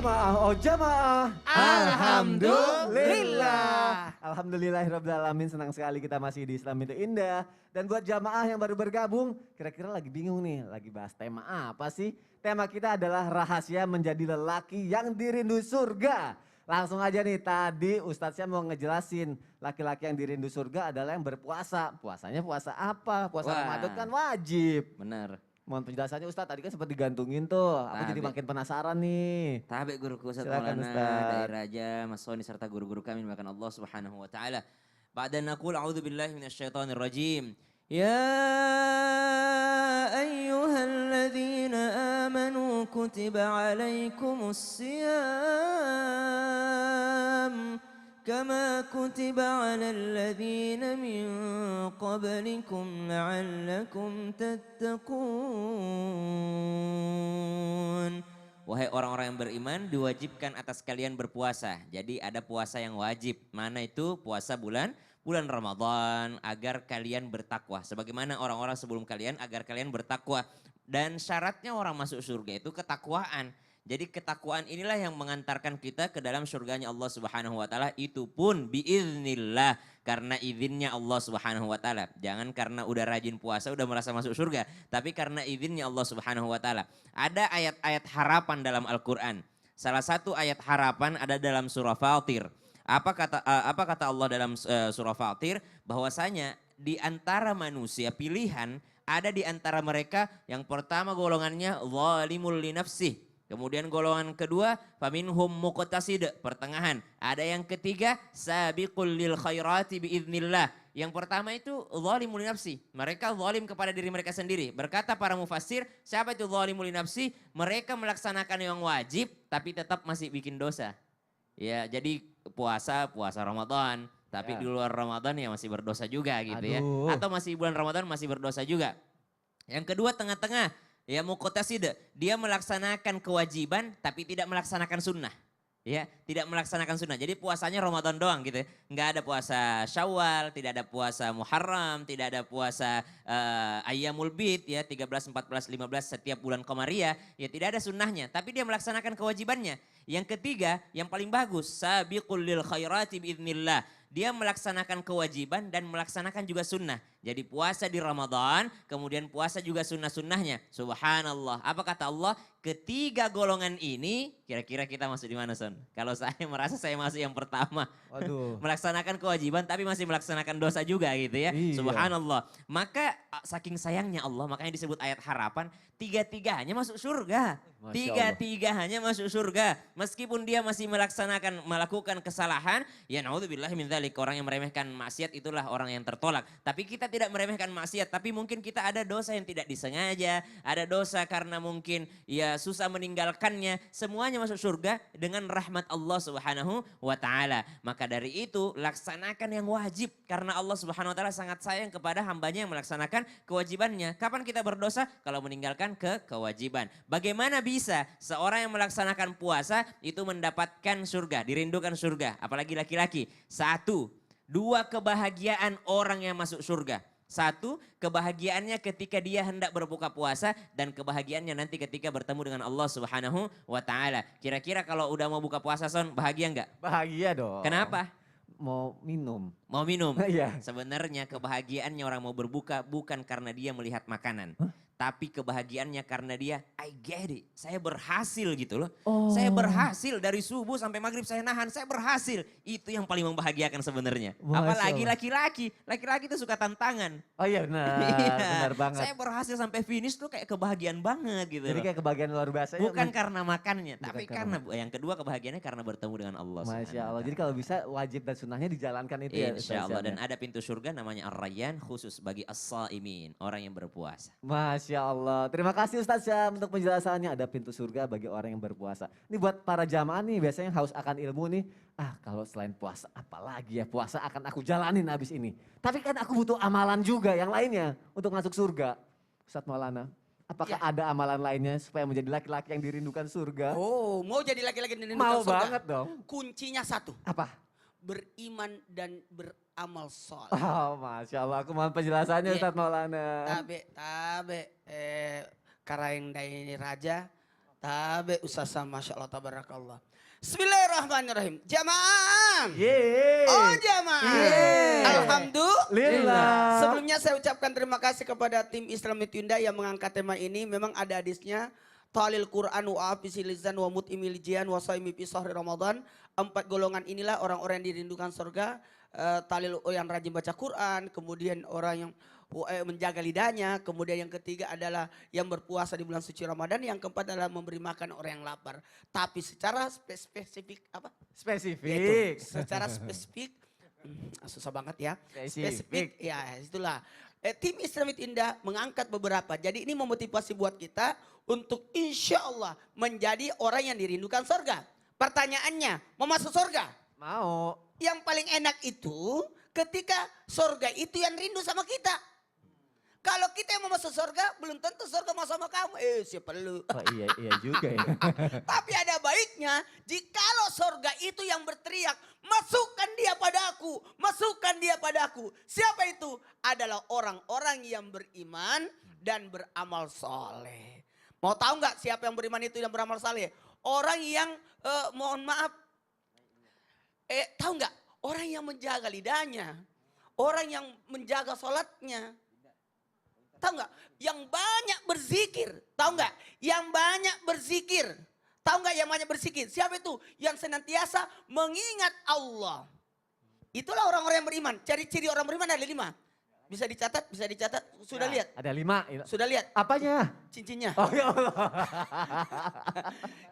Jamaah, oh jamaah. Alhamdulillah. Alhamdulillahirrabbilalamin, senang sekali kita masih di Islam itu Indah. Dan buat jamaah yang baru bergabung, kira-kira lagi bingung nih, lagi bahas tema apa sih? Tema kita adalah rahasia menjadi lelaki yang dirindu surga. Langsung aja nih, tadi Ustadznya mau ngejelasin laki-laki yang dirindu surga adalah yang berpuasa. Puasanya puasa apa? Puasa Ramadan kan wajib. Benar. Mohon penjelasannya Ustadz, tadi kan sempat digantungin tuh. Aku jadi makin penasaran nih. Tabe guruku Ustaz Silakan, Maulana, Ustaz. Dai Raja, Mas Soni serta guru-guru kami dimakan Allah Subhanahu wa taala. Ba'da naqul a'udzu billahi minasyaitonir rajim. Ya ayyuhalladzina amanu kutiba alaikumus siyam kama kutiba alal ladzina min qablikum la'allakum tattaqun. Wahai orang-orang yang beriman, diwajibkan atas kalian berpuasa. Jadi ada puasa yang wajib. Mana itu? Puasa bulan Ramadan agar kalian bertakwa. Sebagaimana orang-orang sebelum kalian agar kalian bertakwa. Dan syaratnya orang masuk surga itu ketakwaan. Jadi ketakwaan inilah yang mengantarkan kita ke dalam surganya Allah Subhanahu wa taala, itu pun biiznillah, karena izinnya Allah Subhanahu wa taala. Jangan karena udah rajin puasa udah merasa masuk surga, tapi karena izinnya Allah Subhanahu wa taala. Ada ayat-ayat harapan dalam Al-Qur'an. Salah satu ayat harapan ada dalam surah Fatir. Apa kata Allah dalam surah Fatir? Bahwasanya di antara manusia pilihan ada di antara mereka yang pertama golongannya zalimul li nafsih. Kemudian golongan kedua, faminhum muqtasid, pertengahan. Ada yang ketiga, sabiqul lil khairati biiznillah. Yang pertama itu zalimul li nafsi. Mereka zalim kepada diri mereka sendiri. Berkata para mufassir, siapa itu zalimul li nafsi? Mereka melaksanakan yang wajib tapi tetap masih bikin dosa. Ya, jadi puasa Ramadan, tapi di luar Ramadan ya masih berdosa juga gitu ya. Atau masih bulan Ramadan masih berdosa juga. Yang kedua tengah-tengah. Ya muqtasid, dia melaksanakan kewajiban tapi tidak melaksanakan sunnah. Ya, tidak melaksanakan sunnah. Jadi puasanya Ramadan doang gitu ya. Enggak ada puasa Syawal, tidak ada puasa Muharram, tidak ada puasa Ayyamul Bid ya, 13, 14, 15 setiap bulan Qamariyah, ya tidak ada sunnahnya, tapi dia melaksanakan kewajibannya. Yang ketiga, yang paling bagus, sabiqul lil khairati biiznillah. Dia melaksanakan kewajiban dan melaksanakan juga sunnah. Jadi puasa di Ramadan, kemudian puasa juga sunnah-sunnahnya. Subhanallah. Apa kata Allah? Ketiga golongan ini, kira-kira kita masuk di mana, Son? Kalau saya merasa saya masuk yang pertama. Waduh. Melaksanakan kewajiban tapi masih melaksanakan dosa juga gitu ya. Iya. Subhanallah. Maka saking sayangnya Allah, makanya disebut ayat harapan, tiga-tiganya masuk surga. Tiga-tiganya masuk surga. Meskipun dia masih melakukan kesalahan, ya naudzubillahi min dzalik, orang yang meremehkan maksiat itulah orang yang tertolak. Tapi kita tidak meremehkan maksiat, tapi mungkin kita ada dosa yang tidak disengaja, ada dosa karena mungkin ya susah meninggalkannya. Semuanya masuk surga dengan rahmat Allah Subhanahu wa taala. Maka dari itu laksanakan yang wajib karena Allah Subhanahu wa taala sangat sayang kepada hambanya yang melaksanakan kewajibannya. Kapan kita berdosa? Kalau meninggalkan kewajiban. Bagaimana bisa seorang yang melaksanakan puasa itu mendapatkan surga, dirindukan surga, apalagi laki-laki? Satu, dua kebahagiaan orang yang masuk surga. Satu, kebahagiaannya ketika dia hendak berbuka puasa dan kebahagiaannya nanti ketika bertemu dengan Allah Subhanahu wa taala. Kira-kira kalau udah mau buka puasa, Son, bahagia enggak? Bahagia dong. Kenapa? Mau minum. Mau minum. Iya. Sebenarnya kebahagiaannya orang mau berbuka bukan karena dia melihat makanan. Tapi kebahagiaannya karena dia, I get it, saya berhasil gitu loh. Saya berhasil dari subuh sampai maghrib saya nahan, saya berhasil. Itu yang paling membahagiakan sebenarnya. Apalagi laki-laki, laki-laki itu suka tantangan. Oh iya benar, benar banget. Saya berhasil sampai finish tuh kayak kebahagiaan banget gitu. Jadi kayak kebahagiaan luar biasa. Bukan karena makannya, Bukan tapi karena karena yang kedua kebahagiaannya karena bertemu dengan Allah. Masya Allah, jadi kalau bisa wajib dan sunnahnya dijalankan itu ya. Insya Allah, dan ada pintu surga namanya Ar-Rayyan khusus bagi as-saimin, orang yang berpuasa. Masya Allah, terima kasih Ustaz Syam untuk penjelasannya. Ada pintu surga bagi orang yang berpuasa. Ini buat para jamaah nih biasanya yang haus akan ilmu nih. Kalau selain puasa apalagi ya, puasa akan aku jalanin habis ini. Tapi kan aku butuh amalan juga yang lainnya untuk masuk surga. Ustaz Maulana, apakah ada amalan lainnya supaya menjadi laki-laki yang dirindukan surga? Oh, mau jadi laki-laki yang dirindukan Mau surga? banget dong. Kuncinya satu, Apa? beriman dan beramal soleh. Oh, Masya Allah, aku mohon penjelasannya Ustaz Maulana. Tabe, karaeng dari raja, Tabe Ustazah, Masya Allah, tabarakallah. Bismillahirrahmanirrahim. Jamaah. Yeay. Oh jamaah. Yeay. Alhamdulillah. Sebelumnya saya ucapkan terima kasih kepada tim Islam Tunda yang mengangkat tema ini. Memang ada hadisnya. Talil Quran wa afisil lisan wa mut'imil jian wa saimi fi sahri Ramadan. 4 golongan inilah orang-orang yang dirindukan surga. Talil yang rajin baca Quran, kemudian orang yang menjaga lidahnya, kemudian yang ketiga adalah yang berpuasa di bulan suci Ramadan, yang keempat adalah memberi makan orang yang lapar. Tapi secara spesifik apa? Spesifik. Yaitu, secara spesifik susah banget ya. Spesifik. Ya itulah. Tim Islam Indah mengangkat beberapa. Jadi ini memotivasi buat kita untuk insya Allah menjadi orang yang dirindukan surga. Pertanyaannya, mau masuk surga? Mau. Yang paling enak itu ketika surga itu yang rindu sama kita. Kalau kita yang mau masuk surga, belum tentu surga mau sama kamu. Siapa lu? Oh iya juga ya. Tapi ada baiknya, jikalau surga itu yang berteriak, masukkan dia padaku, masukkan dia padaku. Siapa itu? Adalah orang-orang yang beriman dan beramal soleh. Mau tahu nggak siapa yang beriman itu dan beramal soleh? Orang yang, mohon maaf, tahu nggak? Orang yang menjaga lidahnya, orang yang menjaga sholatnya. Tahu nggak? Yang banyak berzikir. Tahu nggak? Yang banyak berzikir. Tahu nggak yang banyak berzikir? Siapa itu? Yang senantiasa mengingat Allah. Itulah orang-orang yang beriman. Ciri-ciri orang beriman ada 5. Bisa dicatat, bisa dicatat. Sudah lihat? Ada 5. Sudah lihat? Apanya? Cincinnya. Oh ya Allah.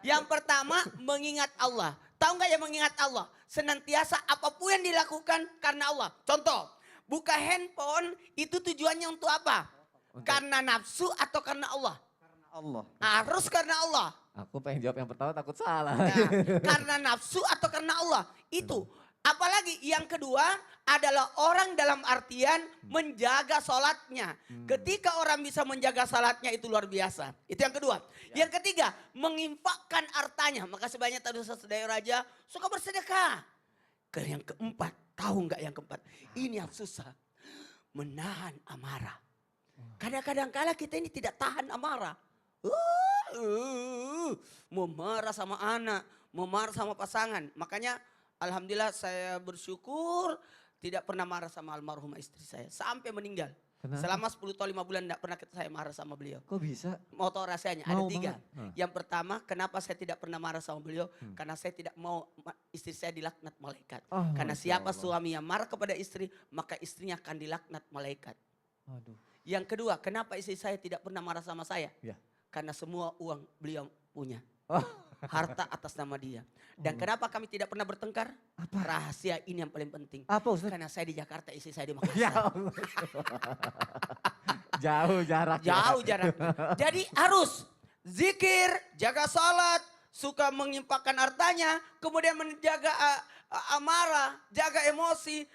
Yang pertama mengingat Allah. Tahu nggak yang mengingat Allah? Senantiasa apapun yang dilakukan karena Allah. Contoh, buka handphone itu tujuannya untuk apa? Karena nafsu atau karena Allah? Karena Allah. Harus karena Allah. Aku pengen jawab yang pertama takut salah. Nah, karena nafsu atau karena Allah? Itu. Apalagi yang kedua adalah orang dalam artian menjaga sholatnya. Ketika orang bisa menjaga sholatnya itu luar biasa. Itu yang kedua. Yang ketiga menginfakkan hartanya. Makasih banyak tadi Ustaz Raja suka bersedekah. Yang keempat, tahu nggak yang keempat? Ini yang susah. Menahan amarah. Kadang-kadang kala kita ini tidak tahan amarah. Mau marah sama anak, mau marah sama pasangan. Makanya alhamdulillah saya bersyukur tidak pernah marah sama almarhumah istri saya. Sampai meninggal. Kenapa? Selama 10 tahun 5 bulan tidak pernah saya marah sama beliau. Kok bisa? Mau tahu rasanya? Mau Ada 3. banget. Yang pertama, kenapa saya tidak pernah marah sama beliau? Karena saya tidak mau istri saya dilaknat malaikat. Oh, Karena Masya siapa Allah. suami yang marah kepada istri, maka istrinya akan dilaknat malaikat. Aduh. Yang kedua, kenapa istri saya tidak pernah marah sama saya? Ya. Karena semua uang beliau punya. Oh. Harta atas nama dia. Dan kenapa kami tidak pernah bertengkar? Apa? Rahasia ini yang paling penting. Apa Ustaz? Karena saya di Jakarta, istri saya di Ya Makassar. Allah. Jauh jarak. Jauh jaraknya. Jadi harus zikir, jaga salat, suka mengimpakkan hartanya, kemudian menjaga amarah, jaga emosi,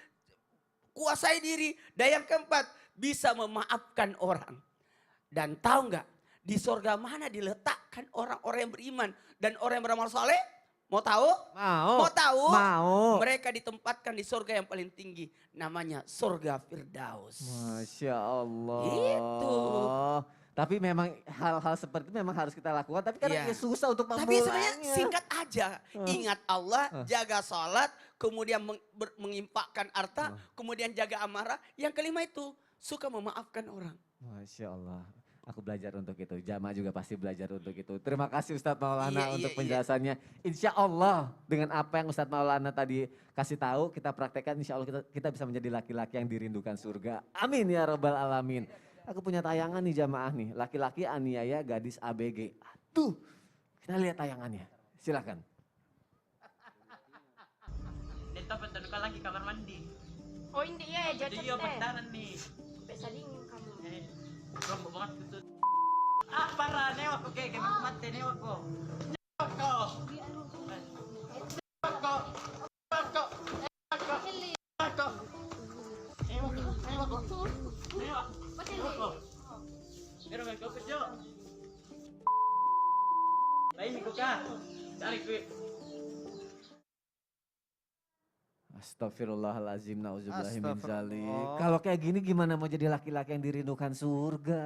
kuasai diri. Dan yang keempat, bisa memaafkan orang. Dan tahu nggak, di surga mana diletakkan orang-orang yang beriman dan orang yang beramal soleh? Mau tahu? Mau. Mau tahu? Mau. Mereka ditempatkan di surga yang paling tinggi. Namanya surga Firdaus. Masya Allah. Itu. Tapi memang hal-hal seperti itu memang harus kita lakukan. Tapi kan Iya. susah untuk Tapi memulainya. sebenarnya singkat aja. Ingat Allah, jaga sholat, kemudian mengimpakkan harta, kemudian jaga amarah. Yang kelima itu, suka memaafkan orang. Masya Allah. Aku belajar untuk itu. Jamaah juga pasti belajar untuk itu. Terima kasih Ustadz Maulana Iya, untuk iya. penjelasannya. Insya Allah dengan apa yang Ustadz Maulana tadi kasih tahu, kita praktekkan insya Allah kita bisa menjadi laki-laki yang dirindukan surga. Amin ya rabbal alamin. Aku punya tayangan nih jamaah nih. Laki-laki aniaya gadis ABG. Aduh, kita lihat tayangannya. Silakan. Dito, punta ka lagi kamar mandi. Oh hindi ya, jatuh Iya, teh. pantaran nih. Sampai saling kamu. Rombok banget gitu. Ah, para, newak ko kayak mati, newak ko. Newak ko! Newak ko! Newak ko! Newak ko! Newak ko! Newak ko! Newak! Newak ko! Pero may ko pedyo. Lain ko ka. Dari ko. Astagfirullahalazim, nauzubillahi min dzalik. Astagfirullah. Kalau kayak gini gimana mau jadi laki-laki yang dirindukan surga?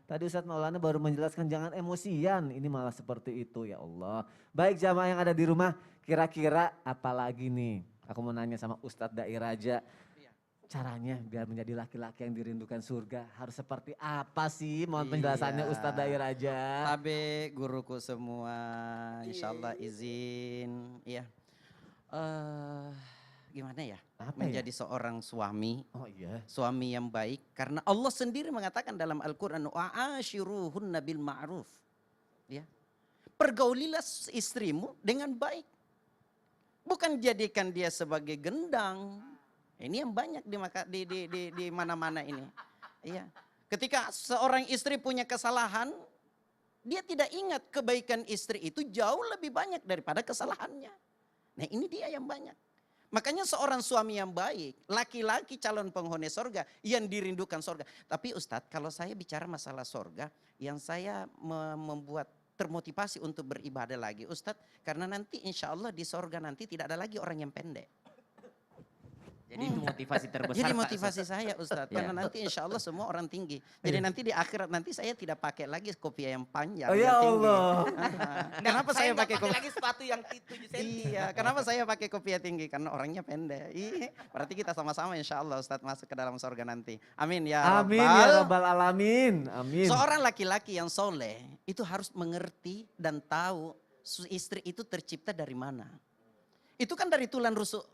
Tadi Ustadz Maulana baru menjelaskan jangan emosian, ini malah seperti itu ya Allah. Baik jamaah yang ada di rumah, kira-kira apalagi nih? Aku mau nanya sama Ustadz Dai Raja. Caranya biar menjadi laki-laki yang dirindukan surga harus seperti apa sih? Mohon penjelasannya Iya. Ustadz Dai Raja. Tabe guruku semua, insya Allah izin. Iya. Gimana ya? Apa Menjadi seorang suami, Oh iya. suami yang baik. Karena Allah sendiri mengatakan dalam Al-Quran, wa'ashiruhunna bil ma'ruf. Ya. Pergaulilah istrimu dengan baik. Bukan jadikan dia sebagai gendang. Ini yang banyak di mana-mana ini. Iya. Ketika seorang istri punya kesalahan, dia tidak ingat kebaikan istri itu jauh lebih banyak daripada kesalahannya. Nah ini dia yang banyak. Makanya seorang suami yang baik, laki-laki calon penghuni sorga yang dirindukan sorga. Tapi Ustadz kalau saya bicara masalah sorga, yang saya membuat termotivasi untuk beribadah lagi Ustadz. Karena nanti insya Allah di sorga nanti tidak ada lagi orang yang pendek. Jadi itu motivasi terbesar. Jadi Pak motivasi Ustadz. saya Ustadz, Ya. karena nanti insya Allah semua orang tinggi. Jadi nanti di akhirat nanti saya tidak pakai lagi kopiah yang panjang, Oh yang ya tinggi. Allah. Kenapa saya nggak pakai kopiah? lagi sepatu yang 7 cm? Iya, kenapa saya pakai kopiah tinggi? Karena orangnya pendek. Iya, berarti kita sama-sama insya Allah Ustadz masuk ke dalam surga nanti. Amin ya Amin Rabbal. ya Rabbal Alamin. Amin. Seorang laki-laki yang soleh itu harus mengerti dan tahu istri itu tercipta dari mana. Itu kan dari tulang rusuk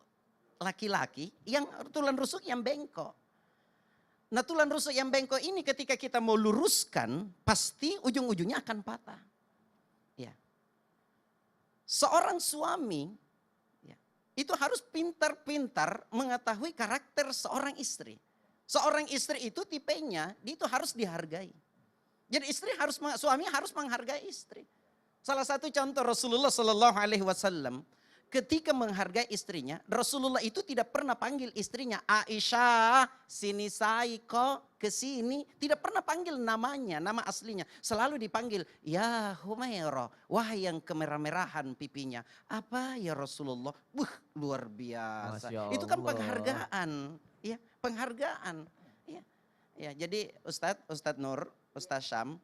laki-laki, yang tulang rusuk yang bengkok. Nah tulang rusuk yang bengkok ini ketika kita mau luruskan, pasti ujung-ujungnya akan patah. Ya. Seorang suami ya, itu harus pintar-pintar mengetahui karakter seorang istri. Seorang istri itu tipenya, dia itu harus dihargai. Jadi suami harus menghargai istri. Salah satu contoh Rasulullah Sallallahu Alaihi Wasallam ketika menghargai istrinya, Rasulullah itu tidak pernah panggil istrinya Aisyah, sini Saiko, ke sini. Tidak pernah panggil namanya, nama aslinya. Selalu dipanggil, ya Humairah, wahai yang kemerah-merahan pipinya. Apa ya Rasulullah? Luar biasa. Masya Itu kan Allah. penghargaan. Ya, penghargaan. Ya, jadi Ustadz Nur, Ustadz Syam,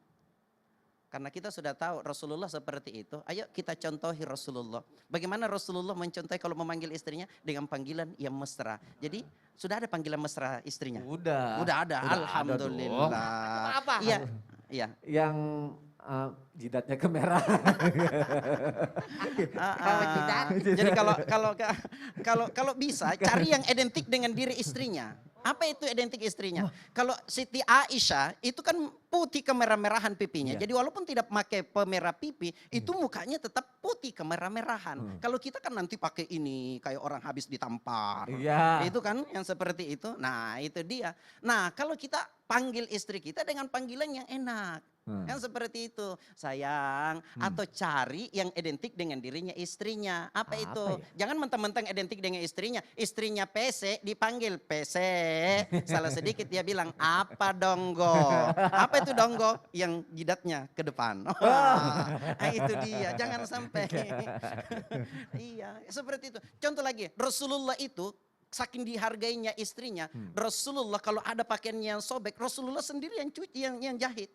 karena kita sudah tahu Rasulullah seperti itu, ayo kita contohi Rasulullah. Bagaimana Rasulullah mencontohi kalau memanggil istrinya dengan panggilan yang mesra. Jadi sudah ada panggilan mesra istrinya? Udah. Udah ada, Udah ada alhamdulillah. Apa? Iya, iya. Yang jidatnya kemerahan. Jadi kalau bisa cari yang identik dengan diri istrinya. Apa itu identik istrinya? Kalau Siti Aisyah itu kan putih kemerah-merahan pipinya. Iya. Jadi walaupun tidak pakai pemerah pipi, itu mukanya tetap putih kemerah-merahan. Kalau kita kan nanti pakai ini kayak orang habis ditampar. Iya. Itu kan yang seperti itu. Nah itu dia. Nah kalau kita panggil istri kita dengan panggilan yang enak. Yang seperti itu, sayang, atau cari yang identik dengan dirinya istrinya. Apa itu? ya? Jangan mentang-mentang identik dengan istrinya PC dipanggil PC. Salah sedikit dia bilang, apa donggo? Apa itu donggo? Yang jidatnya ke depan. Nah, itu dia, jangan sampai. Iya, seperti itu. Contoh lagi, Rasulullah itu saking dihargainya istrinya, Rasulullah kalau ada pakaian yang sobek, Rasulullah sendiri yang cuci, yang jahit.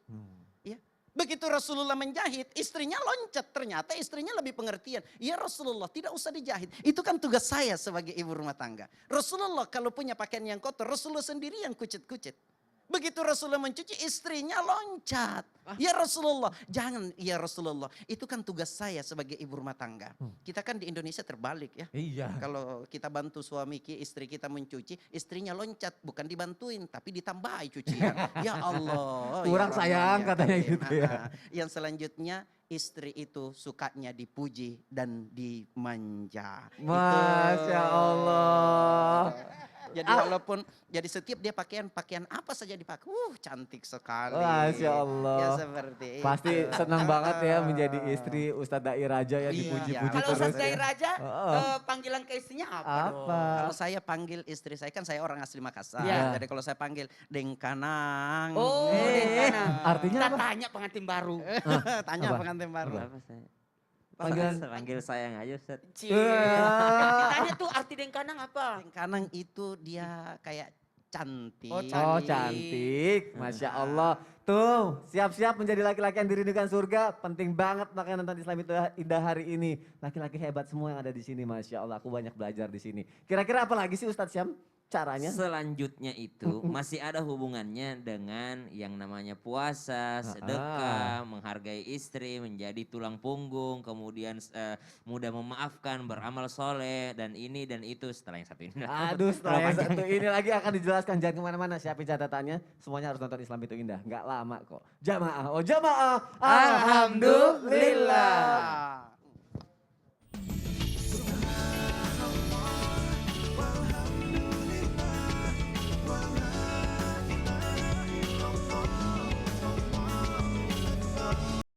Ya. Begitu Rasulullah menjahit, istrinya loncat. Ternyata istrinya lebih pengertian. Ya Rasulullah tidak usah dijahit. Itu kan tugas saya sebagai ibu rumah tangga. Rasulullah kalau punya pakaian yang kotor, Rasulullah sendiri yang kucit-kucit. Begitu Rasulullah mencuci, istrinya loncat. Ya Rasulullah, jangan ya Rasulullah. Itu kan tugas saya sebagai ibu rumah tangga. Kita kan di Indonesia terbalik ya. Iya. Kalau kita bantu istri kita mencuci, istrinya loncat. Bukan dibantuin, tapi ditambahi cucian. Ya Allah. Kurang ya sayang Rahman, ya katanya Rahim. gitu ya. Yang selanjutnya, istri itu sukanya dipuji dan dimanja. Masya Allah. Jadi walaupun, jadi setiap dia pakaian apa saja dipakai, cantik sekali. Masya Allah. Ya seperti itu. Pasti senang banget ya menjadi istri Ustadz Dai Raja ya Iya. dipuji-puji Kalau terus. Ustadz Dai Raja, Oh. panggilan ke istrinya apa? dong? Apa? Kalau saya panggil istri saya, kan saya orang asli Makassar. Iya. Jadi kalau saya panggil Dengkanang. Oh, Dengkanang. Artinya Kita apa? tanya pengantin baru. Tanya Apa? pengantin baru. Apa saya? Panggilan Panggil sayang aja Ustaz. Cie. Ah. Ditanya tuh arti dengkanang apa? Kanang itu dia kayak cantik. Oh, Oh cantik, Masya Allah. Tuh, siap-siap menjadi laki-laki yang dirindukan surga. Penting banget makanya nonton Islam itu indah hari ini. Laki-laki hebat semua yang ada di sini, Masya Allah. Aku banyak belajar di sini. Kira-kira apa lagi sih Ustadz Syam caranya? Selanjutnya itu masih ada hubungannya dengan yang namanya puasa, sedekah, menghargai istri, menjadi tulang punggung, kemudian mudah memaafkan, beramal soleh, dan ini dan itu setelah yang satu ini. Aduh, setelah yang satu ini lagi akan dijelaskan. Jangan kemana-mana, siapin catatannya. Semuanya harus nonton Islam itu indah. Nggak lama kok. Jamaah, oh jamaah. Alhamdulillah.